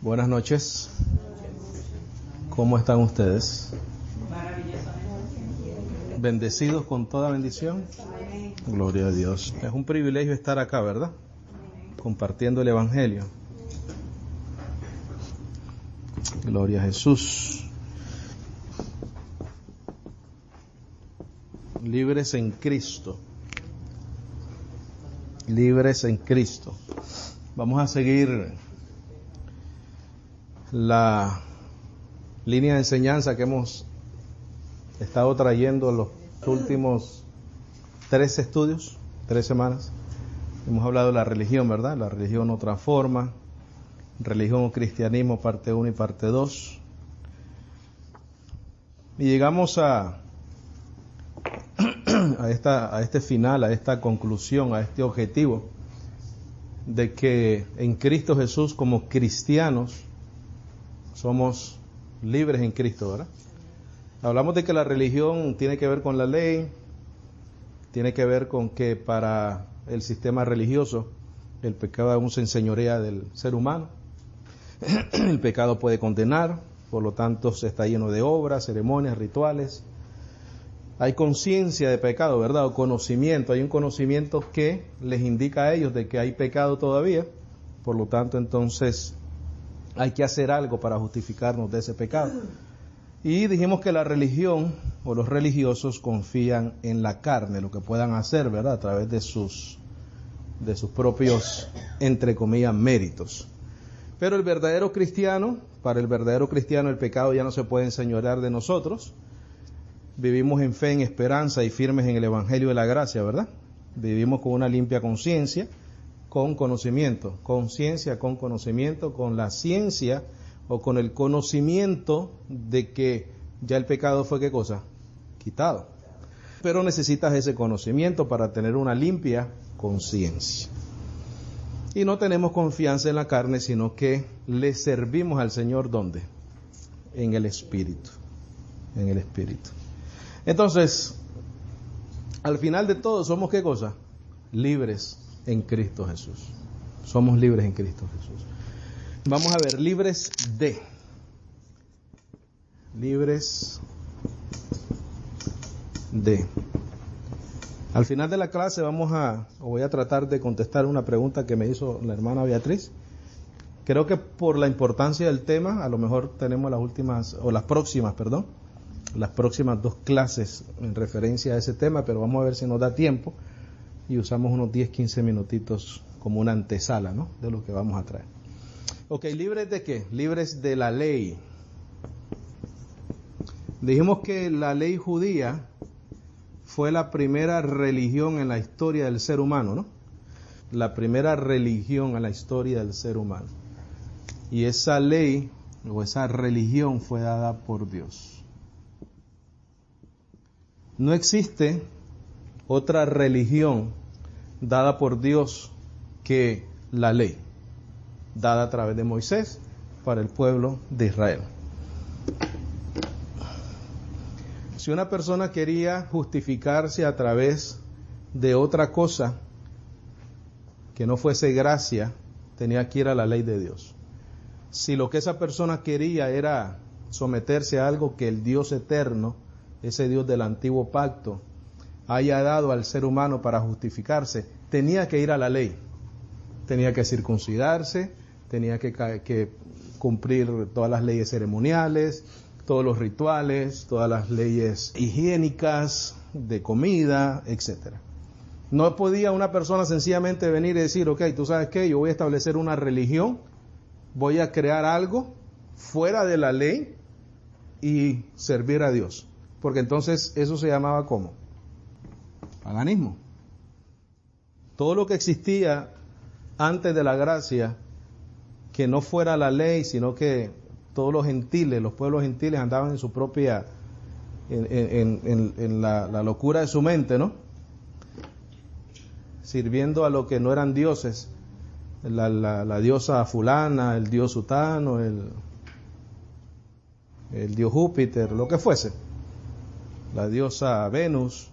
Buenas noches. ¿Cómo están ustedes? ¿Bendecidos con toda bendición? Gloria a Dios. Es un privilegio estar acá, ¿verdad? Compartiendo el Evangelio. Gloria a Jesús. Libres en Cristo. Libres en Cristo. Vamos a seguir la línea de enseñanza que hemos estado trayendo en los últimos 3 estudios, 3 semanas. Hemos hablado de la religión, ¿verdad? La religión otra forma, religión o cristianismo, parte 1 y parte 2. Y llegamos a este final, a esta conclusión, a este objetivo de que en Cristo Jesús como cristianos somos libres en Cristo, ¿verdad? Hablamos de que la religión tiene que ver con la ley, tiene que ver con que para el sistema religioso el pecado aún se enseñorea del ser humano. El pecado puede condenar, por lo tanto se está lleno de obras, ceremonias, rituales. Hay conciencia de pecado, ¿verdad? O conocimiento, hay un conocimiento que les indica a ellos de que hay pecado todavía, por lo tanto entonces hay que hacer algo para justificarnos de ese pecado. Y dijimos que la religión o los religiosos confían en la carne, lo que puedan hacer, ¿verdad? A través de sus propios, entre comillas, méritos. Pero el verdadero cristiano, para el verdadero cristiano el pecado ya no se puede enseñorear de nosotros. Vivimos en fe, en esperanza y firmes en el Evangelio de la gracia, ¿verdad? Vivimos con una limpia conciencia, con conocimiento, conciencia con conocimiento, con la ciencia o con el conocimiento de que ya el pecado fue ¿qué cosa? Quitado. Pero necesitas ese conocimiento para tener una limpia conciencia. Y no tenemos confianza en la carne, sino que le servimos al Señor, ¿dónde? En el Espíritu. En el Espíritu. Entonces, al final de todo, ¿somos qué cosa? Libres en Cristo Jesús. Somos libres en Cristo Jesús. Vamos a ver, libres de. Libres de. Al final de la clase voy a tratar de contestar una pregunta que me hizo la hermana Beatriz. Creo que por la importancia del tema, a lo mejor tenemos las próximas 2 clases en referencia a ese tema, pero vamos a ver si nos da tiempo y usamos unos 10-15 minutitos como una antesala, ¿no? De lo que vamos a traer. Ok, ¿libres de qué? Libres de la ley. Dijimos que la ley judía fue la primera religión en la historia del ser humano, ¿no? La primera religión en la historia del ser humano. Y esa ley o esa religión fue dada por Dios. No existe otra religión dada por Dios que la ley, dada a través de Moisés para el pueblo de Israel. Si una persona quería justificarse a través de otra cosa que no fuese gracia, tenía que ir a la ley de Dios. Si lo que esa persona quería era someterse a algo que el Dios eterno, ese Dios del antiguo pacto, haya dado al ser humano para justificarse, tenía que ir a la ley. Tenía que circuncidarse, tenía que cumplir todas las leyes ceremoniales, todos los rituales, todas las leyes higiénicas, de comida, etc. No podía una persona sencillamente venir y decir, ok, tú sabes qué, yo voy a establecer una religión, voy a crear algo fuera de la ley y servir a Dios. Porque entonces eso se llamaba ¿cómo? Paganismo. Todo lo que existía antes de la gracia, que no fuera la ley, sino que todos los gentiles, los pueblos gentiles andaban en su propia, en la locura de su mente, ¿no? Sirviendo a lo que no eran dioses, la diosa fulana, el dios sutano, el dios Júpiter, lo que fuese, la diosa Venus.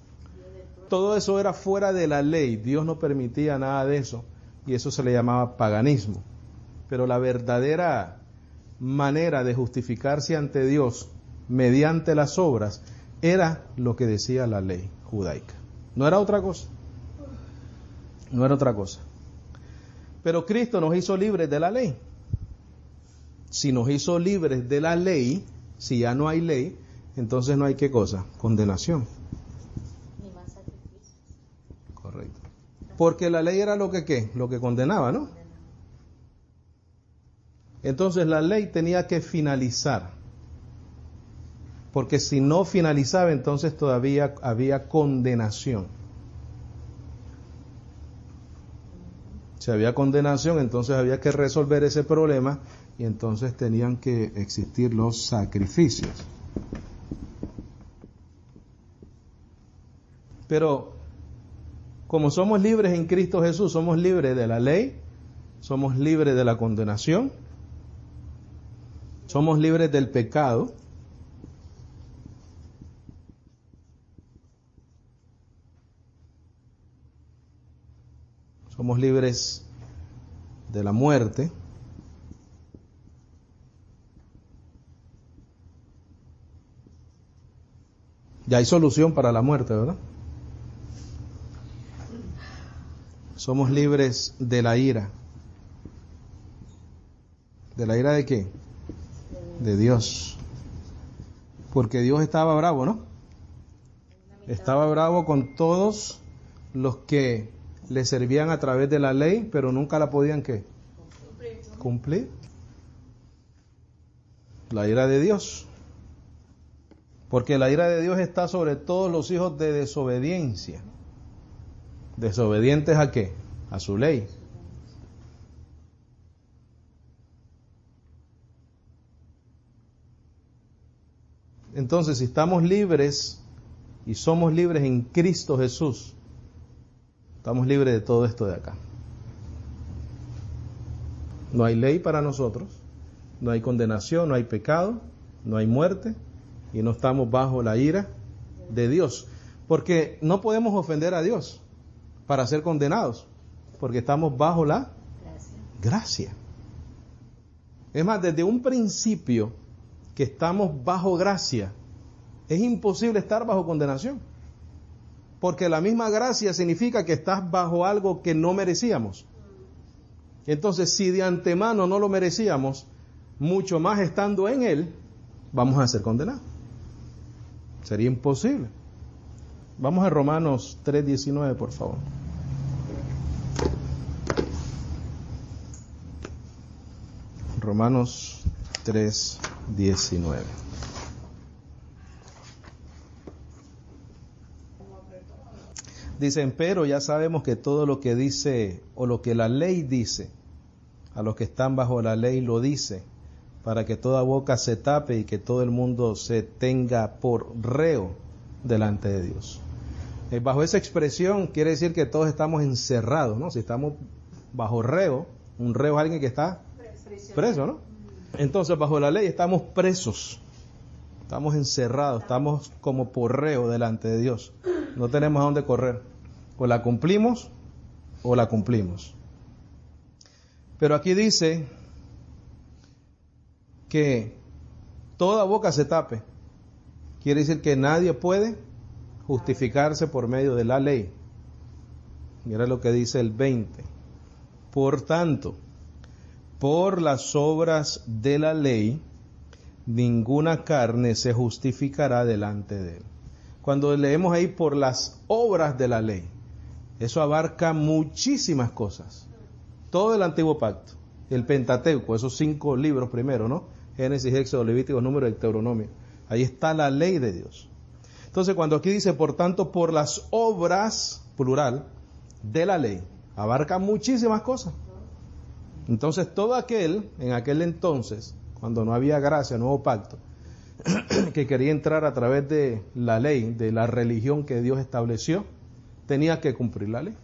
Todo eso era fuera de la ley, Dios no permitía nada de eso, y eso se le llamaba paganismo. Pero la verdadera manera de justificarse ante Dios mediante las obras era lo que decía la ley judaica. No era otra cosa. No era otra cosa. Pero Cristo nos hizo libres de la ley. Si nos hizo libres de la ley, si ya no hay ley, entonces no hay qué cosa, condenación. Ni más sacrificios. Correcto. Porque la ley era lo que ¿qué? Lo que condenaba, ¿no? Entonces la ley tenía que finalizar. Porque si no finalizaba, entonces todavía había condenación. Si había condenación, entonces había que resolver ese problema y entonces tenían que existir los sacrificios. Pero como somos libres en Cristo Jesús, somos libres de la ley, somos libres de la condenación, somos libres del pecado. Somos libres de la muerte. Ya hay solución para la muerte, ¿verdad? Somos libres de la ira. ¿De la ira de qué? De Dios. Porque Dios estaba bravo, ¿no? Estaba bravo con todos los que le servían a través de la ley, pero nunca la podían ¿qué? Cumplir. La ira de Dios. Porque la ira de Dios está sobre todos los hijos de desobediencia. ¿Desobedientes a qué? A su ley. Entonces, si estamos libres y somos libres en Cristo Jesús, estamos libres de todo esto de acá. No hay ley para nosotros, no hay condenación, no hay pecado, no hay muerte y no estamos bajo la ira de Dios. Porque no podemos ofender a Dios para ser condenados, porque estamos bajo la gracia. Es más, desde un principio que estamos bajo gracia, es imposible estar bajo condenación. Porque la misma gracia significa que estás bajo algo que no merecíamos. Entonces, si de antemano no lo merecíamos, mucho más estando en Él, vamos a ser condenados. Sería imposible. Vamos a Romanos 3:19, por favor. Romanos 3:19. Dicen, pero ya sabemos que todo lo que dice o lo que la ley dice, a los que están bajo la ley lo dice, para que toda boca se tape y que todo el mundo se tenga por reo delante de Dios. Bajo esa expresión quiere decir que todos estamos encerrados, ¿no? Si estamos bajo reo, un reo es alguien que está preso, ¿no? Entonces bajo la ley estamos presos, estamos encerrados, estamos como por reo delante de Dios. No tenemos a dónde correr. O la cumplimos o la cumplimos. Pero aquí dice que toda boca se tape. Quiere decir que nadie puede justificarse por medio de la ley. Mira lo que dice el 20. Por tanto, por las obras de la ley, ninguna carne se justificará delante de él. Cuando leemos ahí por las obras de la ley, eso abarca muchísimas cosas. Todo el Antiguo Pacto, el Pentateuco, esos 5 libros primero, ¿no? Génesis, Éxodo, Levítico, Número y Deuteronomio. Ahí está la ley de Dios. Entonces, cuando aquí dice, por tanto, por las obras, plural, de la ley, abarca muchísimas cosas. Entonces, todo aquel, en aquel entonces, cuando no había gracia, nuevo pacto, que quería entrar a través de la ley, de la religión que Dios estableció, tenía que cumplir la ley.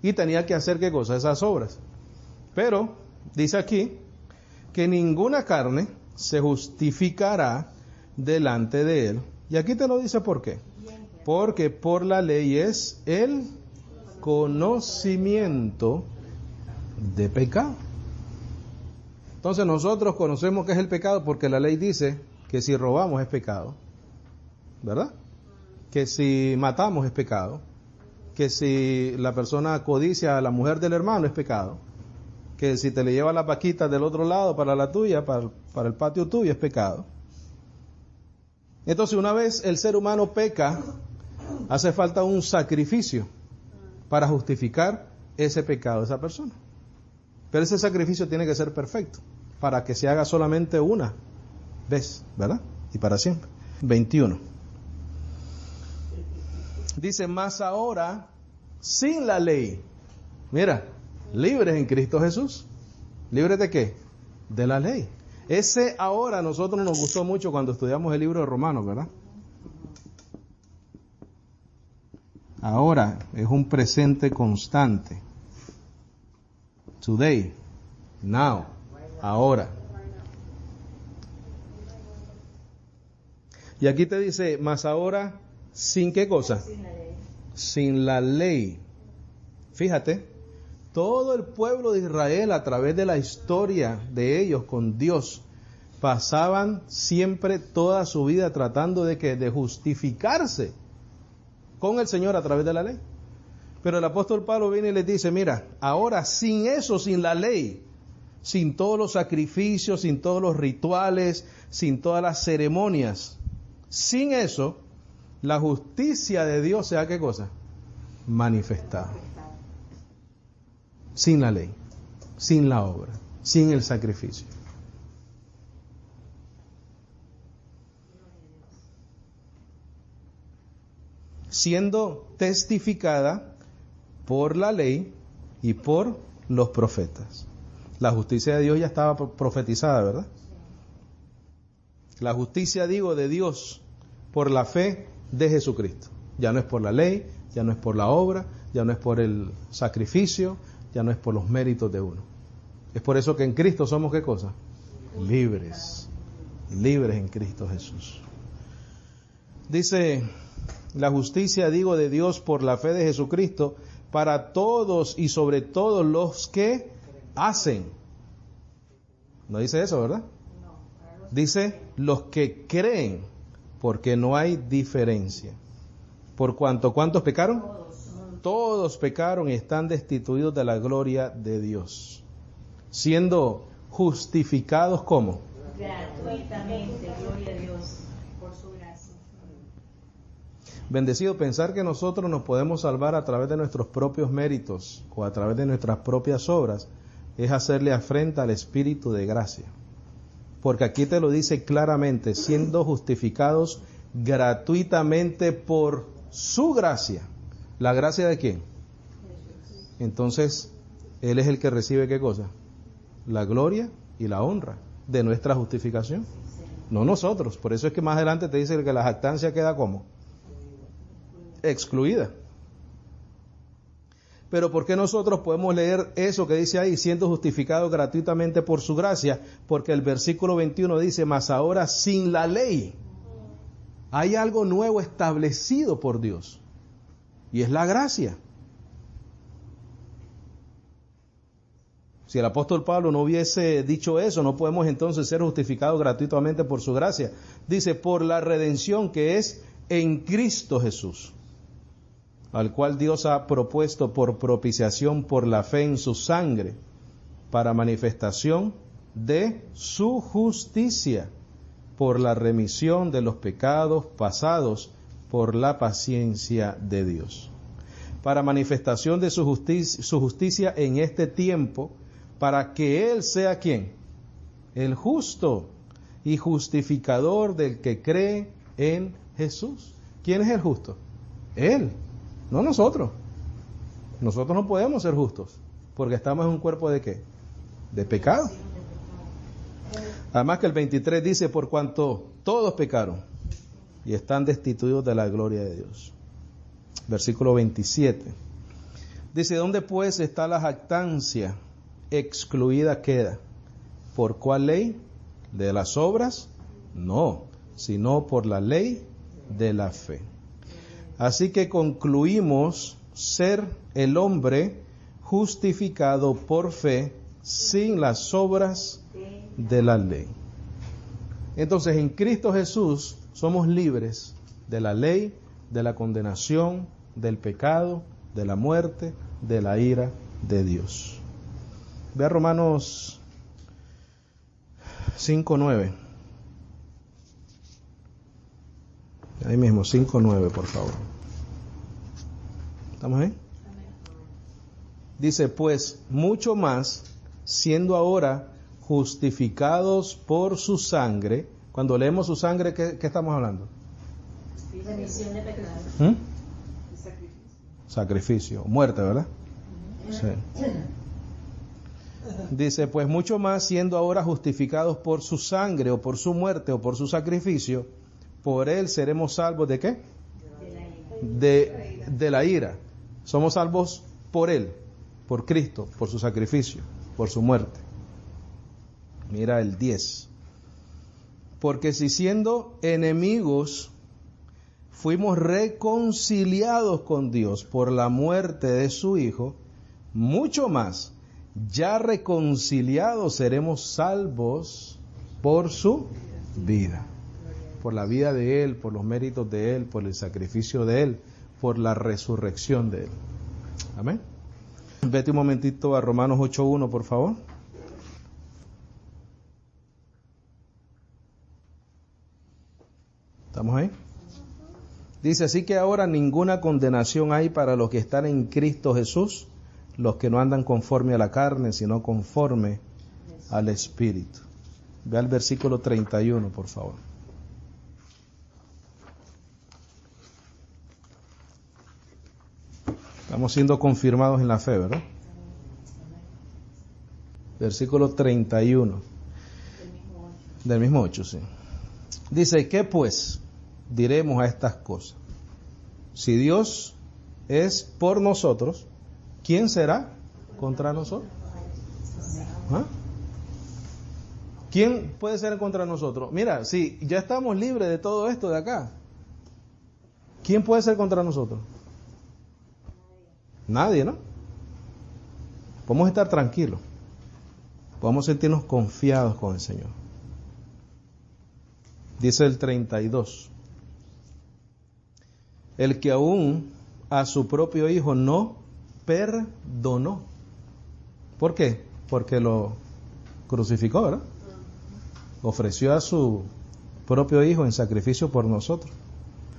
Y tenía que hacer, ¿qué cosa? Esas obras. Pero, dice aquí, que ninguna carne se justificará delante de él. Y aquí te lo dice por qué. Porque por la ley es el conocimiento de pecado. Entonces nosotros conocemos qué es el pecado porque la ley dice que si robamos es pecado, ¿verdad? Que si matamos es pecado, que si la persona codicia a la mujer del hermano es pecado, que si te le lleva las vaquitas del otro lado para la tuya, para el patio tuyo es pecado. Entonces una vez el ser humano peca, hace falta un sacrificio para justificar ese pecado de esa persona. Pero ese sacrificio tiene que ser perfecto, para que se haga solamente una vez, ¿verdad? Y para siempre. 21. Dice, más ahora, sin la ley. Mira, libres en Cristo Jesús. ¿Libres de qué? De la ley. Ese ahora a nosotros nos gustó mucho cuando estudiamos el libro de Romanos, ¿verdad? Ahora es un presente constante. Today, now, ahora. Y aquí te dice, más ahora, ¿sin qué cosa? Sin la ley. Fíjate, todo el pueblo de Israel a través de la historia de ellos con Dios pasaban siempre toda su vida tratando de justificarse con el Señor a través de la ley. Pero el apóstol Pablo viene y les dice, mira, ahora sin eso, sin la ley, sin todos los sacrificios, sin todos los rituales, sin todas las ceremonias, sin eso, la justicia de Dios sea ¿qué cosa? Manifestada. Sin la ley, sin la obra, sin el sacrificio. Siendo testificada por la ley y por los profetas. La justicia de Dios ya estaba profetizada, ¿verdad? La justicia, digo, de Dios por la fe de Jesucristo. Ya no es por la ley, ya no es por la obra, ya no es por el sacrificio, ya no es por los méritos de uno. Es por eso que en Cristo somos ¿qué cosa? Libres. Libres en Cristo Jesús. Dice, la justicia, digo, de Dios por la fe de Jesucristo para todos y sobre todo los que hacen. No dice eso, ¿verdad? Dice los que creen, porque no hay diferencia. Por cuanto, ¿cuántos pecaron? Todos pecaron y están destituidos de la gloria de Dios, siendo justificados ¿cómo? Gratuitamente, gloria a Dios, por su gracia. Bendecido pensar que nosotros nos podemos salvar a través de nuestros propios méritos o a través de nuestras propias obras, es hacerle afrenta al Espíritu de gracia. Porque aquí te lo dice claramente, siendo justificados gratuitamente por su gracia. ¿La gracia de quién? Entonces, Él es el que recibe ¿qué cosa? La gloria y la honra de nuestra justificación. No nosotros. Por eso es que más adelante te dice que la jactancia queda ¿cómo? Excluida. Pero ¿por qué nosotros podemos leer eso que dice ahí, siendo justificados gratuitamente por su gracia? Porque el versículo 21 dice, mas ahora sin la ley hay algo nuevo establecido por Dios, y es la gracia. Si el apóstol Pablo no hubiese dicho eso, no podemos entonces ser justificados gratuitamente por su gracia. Dice, por la redención que es en Cristo Jesús, al cual Dios ha propuesto por propiciación por la fe en su sangre, para manifestación de su justicia, por la remisión de los pecados pasados, por la paciencia de Dios. Para manifestación de su justicia en este tiempo, para que Él sea ¿quién? El justo y justificador del que cree en Jesús. ¿Quién es el justo? Él. No nosotros. Nosotros no podemos ser justos, porque estamos en un cuerpo ¿de qué? De pecado. Además que el 23 dice, por cuanto todos pecaron y están destituidos de la gloria de Dios. Versículo 27. Dice, ¿dónde pues está la jactancia? Excluida queda. ¿Por cuál ley? ¿De las obras? No, sino por la ley de la fe. Así que concluimos ser el hombre justificado por fe sin las obras de la ley. Entonces, en Cristo Jesús somos libres de la ley, de la condenación, del pecado, de la muerte, de la ira de Dios. Ve a Romanos 5:9. Ahí mismo, 5:9, por favor. ¿Estamos ahí? Dice, pues mucho más, siendo ahora justificados por su sangre. Cuando leemos su sangre, ¿qué estamos hablando? Remisión de pecados. Sacrificio, muerte, ¿verdad? Sí. Dice, pues mucho más, siendo ahora justificados por su sangre, o por su muerte, o por su sacrificio, por él seremos salvos ¿de qué? De la ira. Somos salvos por él, por Cristo, por su sacrificio, por su muerte. Mira el 10. Porque si siendo enemigos fuimos reconciliados con Dios por la muerte de su Hijo, mucho más, ya reconciliados seremos salvos por su vida. Por la vida de Él, por los méritos de Él, por el sacrificio de Él, por la resurrección de Él. Amén. Vete un momentito a Romanos 8:1, por favor. ¿Estamos ahí? Dice, así que ahora ninguna condenación hay para los que están en Cristo Jesús, los que no andan conforme a la carne, sino conforme al Espíritu. Ve al versículo 31, por favor. Estamos siendo confirmados en la fe, ¿verdad? Versículo 31. Del mismo 8, sí. Dice, ¿qué pues diremos a estas cosas? Si Dios es por nosotros, ¿quién será contra nosotros? ¿Ah? ¿Quién puede ser contra nosotros? Mira, si ya estamos libres de todo esto de acá, ¿quién puede ser contra nosotros? Nadie, ¿no? Podemos estar tranquilos. Podemos sentirnos confiados con el Señor. Dice el 32. El que aún a su propio Hijo no perdonó. ¿Por qué? Porque lo crucificó, ¿verdad? Ofreció a su propio Hijo en sacrificio por nosotros.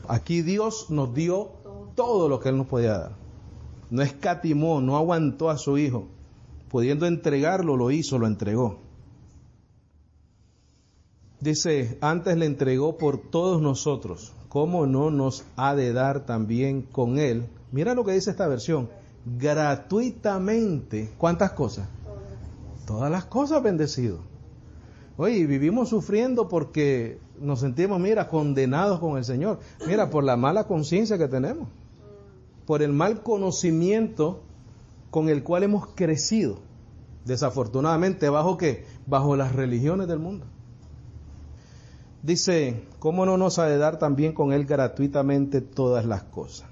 Aquí Dios nos dio todo lo que Él nos podía dar. No escatimó, no aguantó a su Hijo. Pudiendo entregarlo, lo hizo, lo entregó. Dice, antes le entregó por todos nosotros. ¿Cómo no nos ha de dar también con Él? Mira lo que dice esta versión. Gratuitamente. ¿Cuántas cosas? Todas las cosas, bendecido. Oye, vivimos sufriendo porque nos sentimos, mira, condenados con el Señor. Mira, por la mala conciencia que tenemos. Por el mal conocimiento con el cual hemos crecido. Desafortunadamente, ¿bajo qué? Bajo las religiones del mundo. Dice, ¿cómo no nos ha de dar también con Él gratuitamente todas las cosas?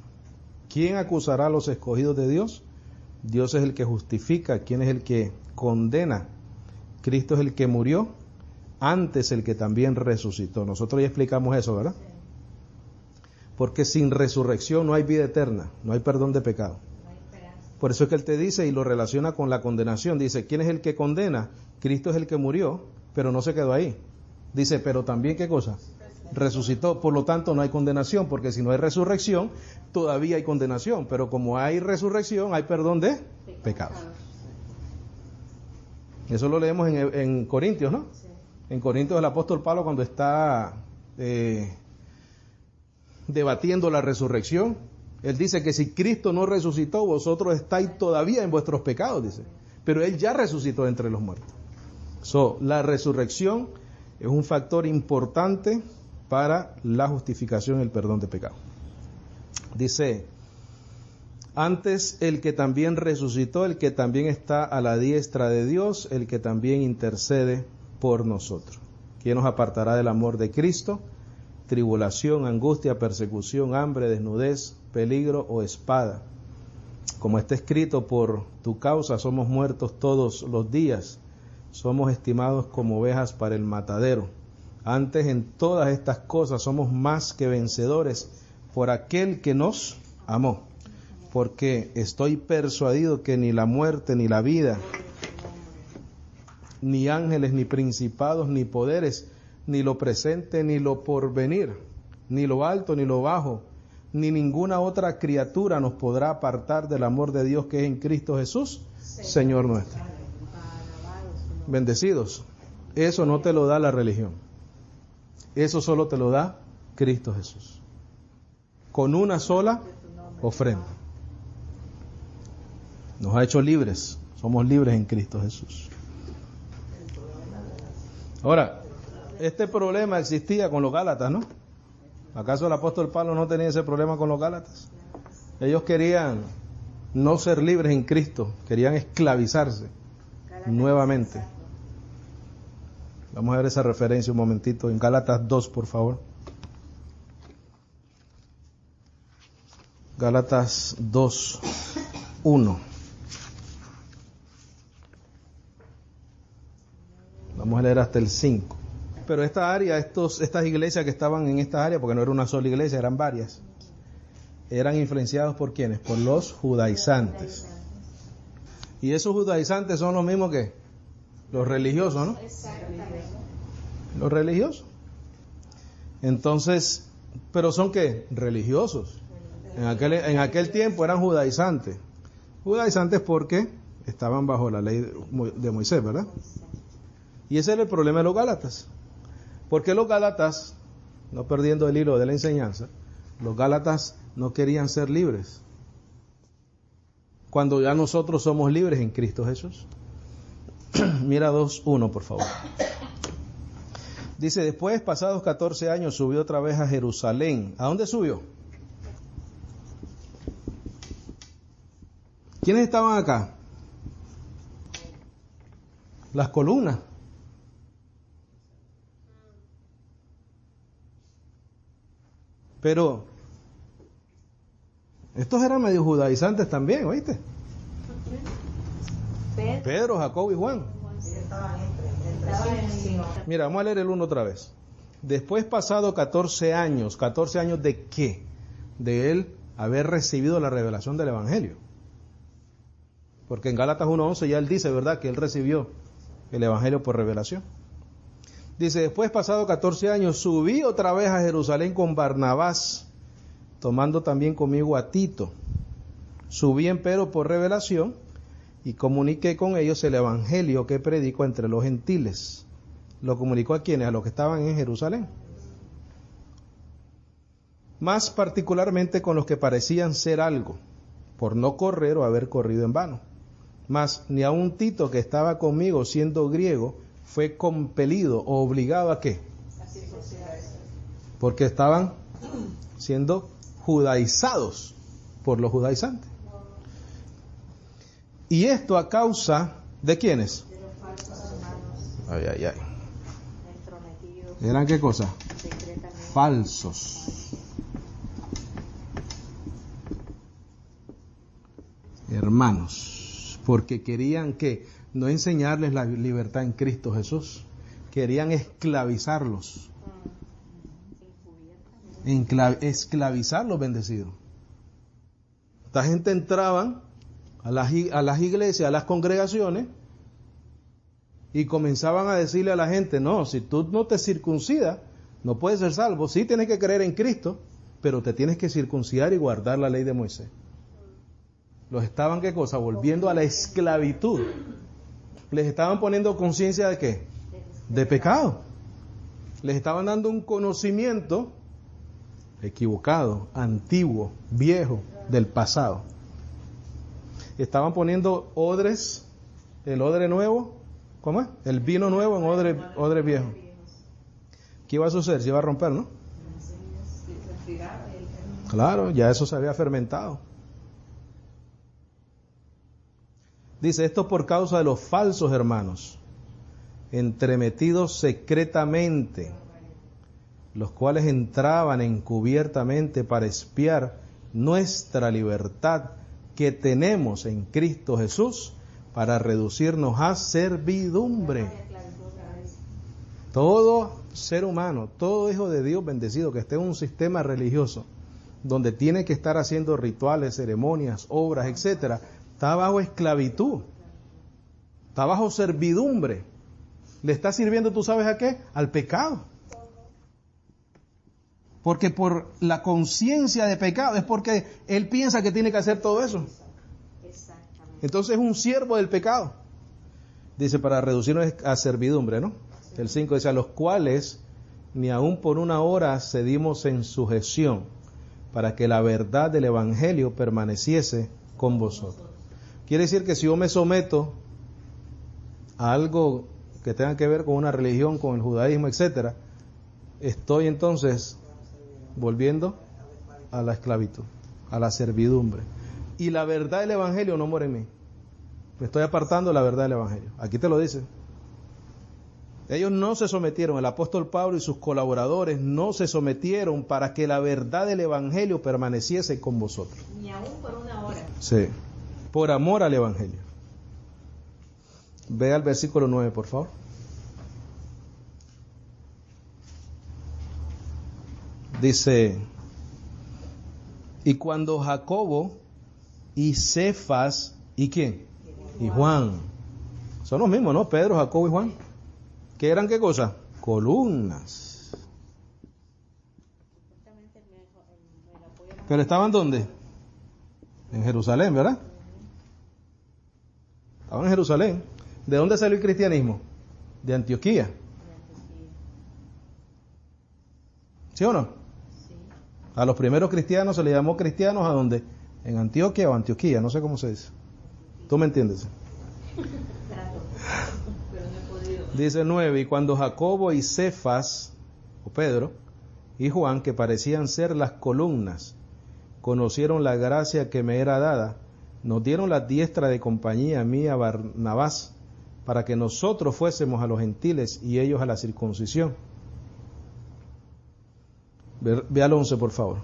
¿Quién acusará a los escogidos de Dios? Dios es el que justifica. ¿Quién es el que condena? Cristo es el que murió, antes el que también resucitó. Nosotros ya explicamos eso, ¿verdad? Porque sin resurrección no hay vida eterna, no hay perdón de pecado. Por eso es que Él te dice y lo relaciona con la condenación. Dice, ¿quién es el que condena? Cristo es el que murió, pero no se quedó ahí. Dice, pero también, ¿qué cosa? Resucitó. Por lo tanto, no hay condenación, porque si no hay resurrección, todavía hay condenación. Pero como hay resurrección, hay perdón de pecados. Eso lo leemos en Corintios, ¿no? En Corintios el apóstol Pablo, cuando está debatiendo la resurrección, él dice que si Cristo no resucitó, vosotros estáis todavía en vuestros pecados, dice. Pero Él ya resucitó entre los muertos. La resurrección es un factor importante para la justificación y el perdón de pecado. Dice, antes el que también resucitó, el que también está a la diestra de Dios, el que también intercede por nosotros. ¿Quién nos apartará del amor de Cristo? Tribulación, angustia, persecución, hambre, desnudez, peligro o espada. Como está escrito, por tu causa somos muertos todos los días. somos estimados como ovejas para el matadero. Antes en todas estas cosas somos más que vencedores por aquel que nos amó. Porque estoy persuadido que ni la muerte, ni la vida, ni ángeles, ni principados, ni poderes, ni lo presente, ni lo porvenir, ni lo alto, ni lo bajo, ni ninguna otra criatura nos podrá apartar del amor de Dios que es en Cristo Jesús, Señor nuestro. Bendecidos. Eso no te lo da la religión. Eso solo te lo da Cristo Jesús. Con una sola ofrenda. Nos ha hecho libres. Somos libres en Cristo Jesús. Ahora, este problema existía con los Gálatas, ¿no? ¿Acaso el apóstol Pablo no tenía ese problema con los Gálatas? Ellos querían no ser libres en Cristo, querían esclavizarse nuevamente. Vamos a ver esa referencia un momentito en Gálatas 2, por favor. Gálatas 2, 1. Vamos a leer hasta el 5. Pero esta área, estas iglesias que estaban en esta área, porque no era una sola iglesia, eran varias, eran influenciados por ¿quiénes? Por los judaizantes. Y esos judaizantes son los mismos que los religiosos, ¿no? Los religiosos. Entonces, ¿pero son qué? Religiosos. En aquel tiempo eran judaizantes. Judaizantes porque estaban bajo la ley de Moisés, ¿verdad? Y ese era el problema de los Gálatas. Porque los Gálatas, no perdiendo el hilo de la enseñanza, los Gálatas no querían ser libres. Cuando ya nosotros somos libres en Cristo Jesús. Mira 2:1, por favor. Dice, después, pasados 14 años, subió otra vez a Jerusalén. ¿A dónde subió? ¿Quiénes estaban acá? Las columnas. Pero estos eran medio judaizantes también, ¿oíste? Pedro, Jacobo y Juan. Mira, vamos a leer el 1 otra vez. Después pasado 14 años ¿de qué? De él haber recibido la revelación del Evangelio. Porque en Gálatas 1:11 ya él dice, ¿verdad?, que él recibió el Evangelio por revelación. Dice, después pasado 14 años, subí otra vez a Jerusalén con Barnabás, tomando también conmigo a Tito. Subí empero por revelación y comuniqué con ellos el Evangelio que predico entre los gentiles. ¿Lo comunicó a quiénes? A los que estaban en Jerusalén. Más particularmente con los que parecían ser algo, por no correr o haber corrido en vano. Mas ni a un Tito que estaba conmigo, siendo griego, fue compelido o obligado a ¿qué? Porque estaban siendo judaizados por los judaizantes. Y esto a causa de ¿quiénes? De los falsos hermanos. Ay, ay, ay. Entrometidos. ¿Eran qué cosa? Secretamente. Falsos. Hermanos, porque querían que no enseñarles la libertad en Cristo Jesús, querían esclavizarlos, esclavizarlos, bendecidos. Esta gente entraban a las iglesias, a las congregaciones, y comenzaban a decirle a la gente, no, si tú no te circuncidas, no puedes ser salvo. Sí tienes que creer en Cristo, pero te tienes que circuncidar y guardar la ley de Moisés. Los estaban, ¿qué cosa? Volviendo a la esclavitud. Les estaban poniendo conciencia de ¿qué? De pecado. Les estaban dando un conocimiento equivocado, antiguo, viejo, del pasado. Estaban poniendo odres, el odre nuevo, ¿cómo es? El vino nuevo en odre viejo. ¿Qué iba a suceder? Se iba a romper, ¿no? Claro, ya eso se había fermentado. Dice, esto por causa de los falsos hermanos, entremetidos secretamente, los cuales entraban encubiertamente para espiar nuestra libertad que tenemos en Cristo Jesús para reducirnos a servidumbre. Todo ser humano, todo hijo de Dios bendecido que esté en un sistema religioso donde tiene que estar haciendo rituales, ceremonias, obras, etcétera, está bajo esclavitud, está bajo servidumbre. Le está sirviendo, ¿tú sabes a qué? Al pecado. Porque por la conciencia de pecado es porque él piensa que tiene que hacer todo eso. Entonces es un siervo del pecado. Dice, para reducirnos a servidumbre, ¿no? El 5 dice, a los cuales ni aun por una hora cedimos en sujeción, para que la verdad del Evangelio permaneciese con vosotros. Quiere decir que si yo me someto a algo que tenga que ver con una religión, con el judaísmo, etcétera, estoy entonces volviendo a la esclavitud, a la servidumbre. Y la verdad del Evangelio no muere en mí. Me estoy apartando de la verdad del Evangelio. Aquí te lo dice. Ellos no se sometieron, el apóstol Pablo y sus colaboradores no se sometieron para que la verdad del Evangelio permaneciese con vosotros. Ni aún por una hora. Sí, por amor al Evangelio. Ve al versículo 9, por favor. Dice, y cuando Jacobo y Cefas, ¿y quién? Y Juan. Son los mismos, ¿no? Pedro, Jacobo y Juan. ¿Qué eran qué cosa? Columnas. ¿Pero estaban dónde? En Jerusalén, ¿verdad? Estaban en Jerusalén. ¿De dónde salió el cristianismo? De Antioquía. ¿Sí o no? Sí. A los primeros cristianos se les llamó cristianos ¿a dónde? En Antioquia o Antioquía, no sé cómo se dice. ¿Tú me entiendes? Dice 9, y cuando Jacobo y Cefas, o Pedro, y Juan, que parecían ser las columnas, conocieron la gracia que me era dada, nos dieron la diestra de compañía mía Barnabás, para que nosotros fuésemos a los gentiles y ellos a la circuncisión. Ve al 11, por favor.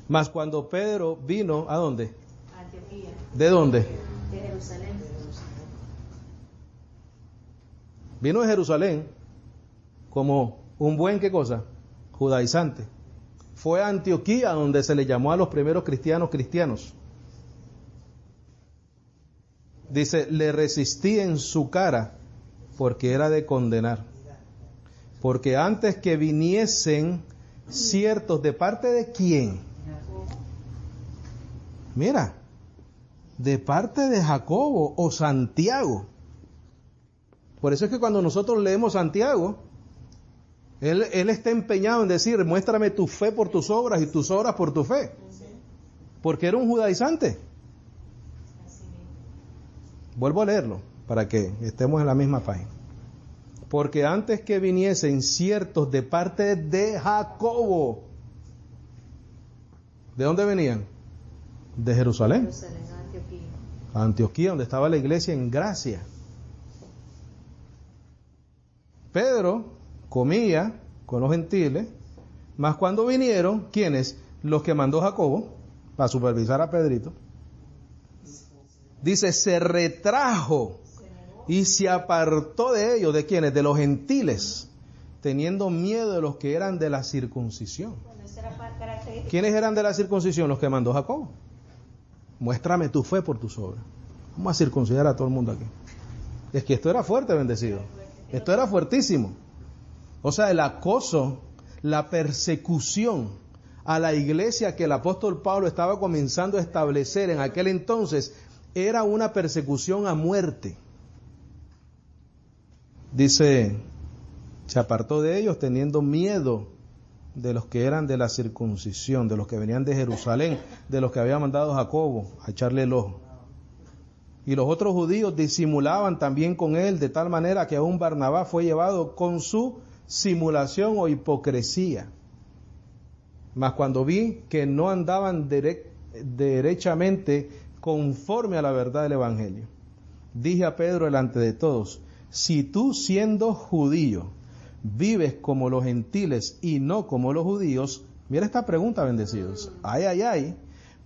Mas cuando Pedro vino, ¿a dónde? Antioquía. ¿De dónde? De Jerusalén. Vino de Jerusalén como un buen, ¿qué cosa? Judaizante. Fue a Antioquía donde se le llamó a los primeros cristianos. Dice, le resistí en su cara porque era de condenar. Porque antes que viniesen ciertos, ¿de parte de quién? Mira, de parte de Jacobo o Santiago. Por eso es que cuando nosotros leemos Santiago, él está empeñado en decir, muéstrame tu fe por tus obras y tus obras por tu fe. Porque era un judaizante. Vuelvo a leerlo para que estemos en la misma página. Porque antes que viniesen ciertos de parte de Jacobo, ¿de dónde venían? De Jerusalén. Antioquía, donde estaba la iglesia en gracia. Pedro comía con los gentiles, mas cuando vinieron, ¿quiénes? Los que mandó Jacobo para supervisar a Pedrito. Dice, se retrajo y se apartó de ellos. ¿De quiénes? De los gentiles, teniendo miedo de los que eran de la circuncisión. ¿Quiénes eran de la circuncisión? Los que mandó Jacobo. Muéstrame tu fe por tus obras. Vamos a circuncidar a todo el mundo aquí. Es que esto era fuerte, bendecido. Esto era fuertísimo. O sea, el acoso, la persecución a la iglesia que el apóstol Pablo estaba comenzando a establecer en aquel entonces era una persecución a muerte. Dice, se apartó de ellos teniendo miedo de los que eran de la circuncisión, de los que venían de Jerusalén, de los que había mandado Jacobo a echarle el ojo. Y los otros judíos disimulaban también con él, de tal manera que aún Barnabás fue llevado con su simulación o hipocresía. Mas cuando vi que no andaban derechamente conforme a la verdad del Evangelio, dije a Pedro delante de todos, si tú siendo judío vives como los gentiles y no como los judíos, mira esta pregunta, bendecidos, ay,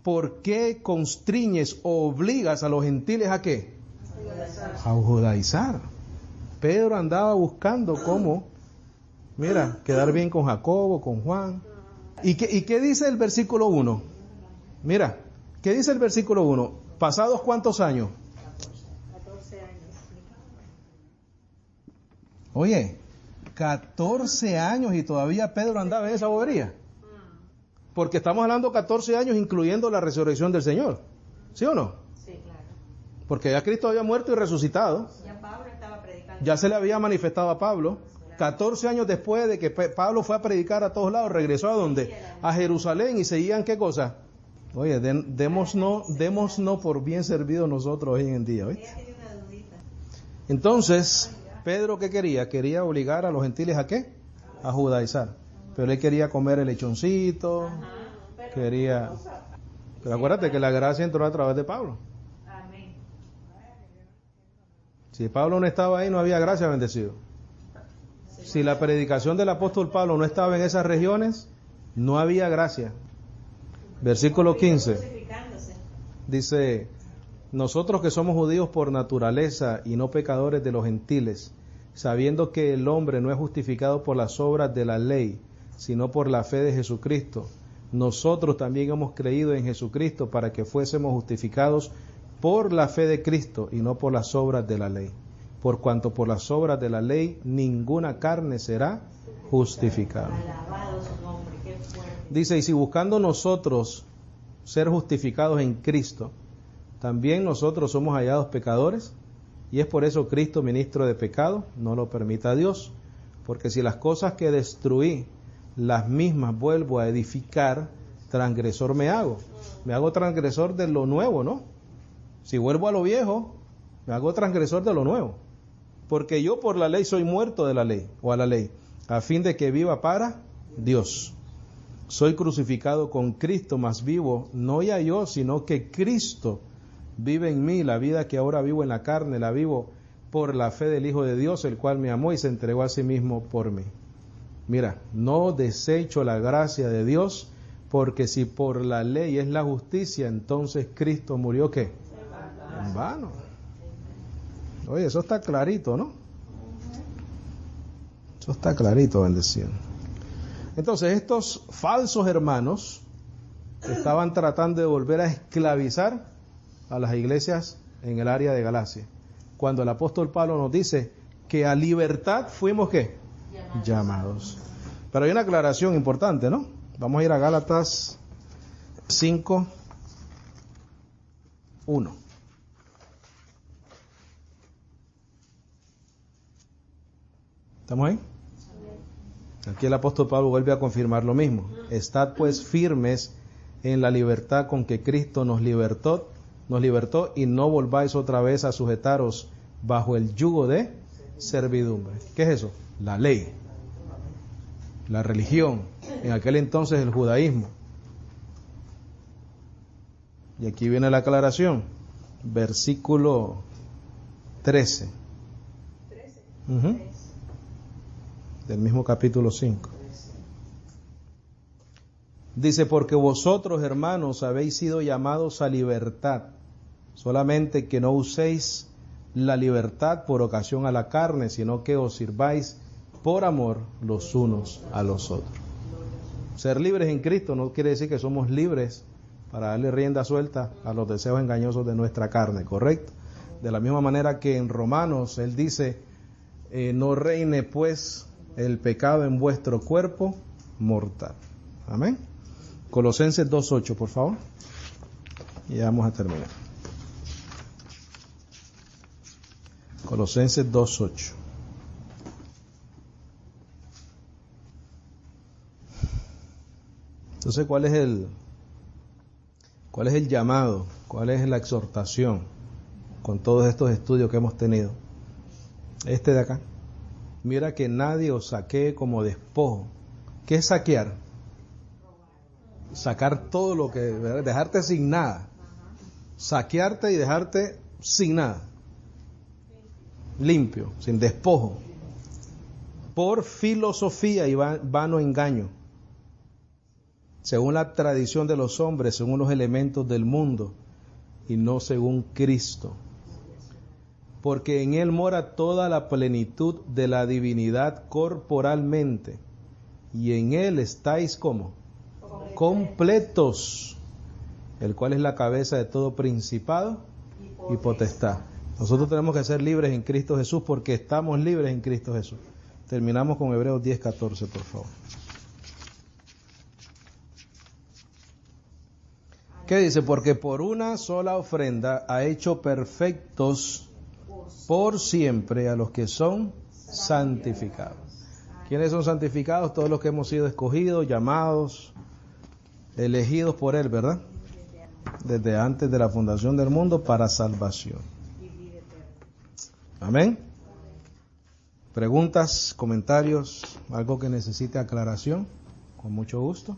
¿por qué constriñes o obligas a los gentiles a qué? A judaizar. Pedro andaba buscando cómo, mira, quedar bien con Jacobo, con Juan. ¿Y qué dice el versículo 1? Mira, ¿qué dice el versículo 1? ¿Pasados cuántos años? 14 años. Oye, 14 años y todavía Pedro andaba en esa bobería. Porque estamos hablando 14 años incluyendo la resurrección del Señor. ¿Sí o no? Sí, claro. Porque ya Cristo había muerto y resucitado. Ya Pablo estaba predicando. Ya se le había manifestado a Pablo. 14 años después de que Pablo fue a predicar a todos lados, regresó a dónde? A Jerusalén, y seguían ¿qué cosa? Oye, démonos por bien servidos nosotros hoy en día. ¿Oíste? Entonces, Pedro, ¿qué quería? Quería obligar a los gentiles ¿a qué? A judaizar. Pero él quería comer el lechoncito, quería... Pero acuérdate que la gracia entró a través de Pablo. Amén. Si Pablo no estaba ahí, no había gracia, bendecido. Si la predicación del apóstol Pablo no estaba en esas regiones, no había gracia. Versículo 15 dice: nosotros que somos judíos por naturaleza y no pecadores de los gentiles, sabiendo que el hombre no es justificado por las obras de la ley, sino por la fe de Jesucristo, nosotros también hemos creído en Jesucristo para que fuésemos justificados por la fe de Cristo y no por las obras de la ley. Por cuanto por las obras de la ley ninguna carne será justificada. Alabado su nombre, qué fuerte. Dice, y si buscando nosotros ser justificados en Cristo, también nosotros somos hallados pecadores, y es por eso Cristo, ministro de pecado, no lo permita Dios, porque si las cosas que destruí, las mismas vuelvo a edificar, transgresor me hago transgresor de lo nuevo, ¿no? Si vuelvo a lo viejo, me hago transgresor de lo nuevo, porque yo por la ley soy muerto de la ley, o a la ley, a fin de que viva para Dios. Soy crucificado con Cristo, mas vivo, no ya yo, sino que Cristo vive en mí. La vida que ahora vivo en la carne, la vivo por la fe del Hijo de Dios, el cual me amó y se entregó a sí mismo por mí. Mira, no desecho la gracia de Dios, porque si por la ley es la justicia, entonces Cristo murió, ¿qué? En vano. Oye, eso está clarito, ¿no? Eso está clarito, bendecido. Entonces, estos falsos hermanos estaban tratando de volver a esclavizar a las iglesias en el área de Galacia, cuando el apóstol Pablo nos dice que a libertad fuimos ¿qué? Llamados. Pero hay una aclaración importante, ¿no? Vamos a ir a Gálatas 5:1. ¿Estamos ahí? Aquí el apóstol Pablo vuelve a confirmar lo mismo. Estad pues firmes en la libertad con que Cristo nos libertó, y no volváis otra vez a sujetaros bajo el yugo de servidumbre. ¿Qué es eso? La ley, la religión, en aquel entonces el judaísmo. Y aquí viene la aclaración, versículo 13. Del mismo capítulo 5. Dice, porque vosotros, hermanos, habéis sido llamados a libertad, solamente que no uséis la libertad por ocasión a la carne, sino que os sirváis por amor los unos a los otros. Ser libres en Cristo no quiere decir que somos libres para darle rienda suelta a los deseos engañosos de nuestra carne, ¿correcto? De la misma manera que en Romanos él dice, no reine pues el pecado en vuestro cuerpo mortal. Amén. Colosenses 2:8, por favor. Y ya vamos a terminar. Colosenses 2:8. Entonces, ¿cuál es el llamado? ¿Cuál es la exhortación con todos estos estudios que hemos tenido? Este de acá. Mira que nadie os saquee como despojo. ¿Qué es saquear? Sacar todo lo que, ¿verdad? Dejarte sin nada. Saquearte y dejarte sin nada. Limpio, sin despojo. Por filosofía y vano engaño. Según la tradición de los hombres, según los elementos del mundo, y no según Cristo. porque en él mora toda la plenitud de la divinidad corporalmente, y en él estáis como completos, el cual es la cabeza de todo principado y potestad. Nosotros tenemos que ser libres en Cristo Jesús porque estamos libres en Cristo Jesús. Terminamos con Hebreos 10:14, por favor. ¿Qué dice? Porque por una sola ofrenda ha hecho perfectos por siempre a los que son santificados. ¿Quiénes son santificados? Todos los que hemos sido escogidos, llamados, elegidos por Él, ¿verdad? Desde antes de la fundación del mundo para salvación. Amén. Preguntas, comentarios, algo que necesite aclaración, con mucho gusto.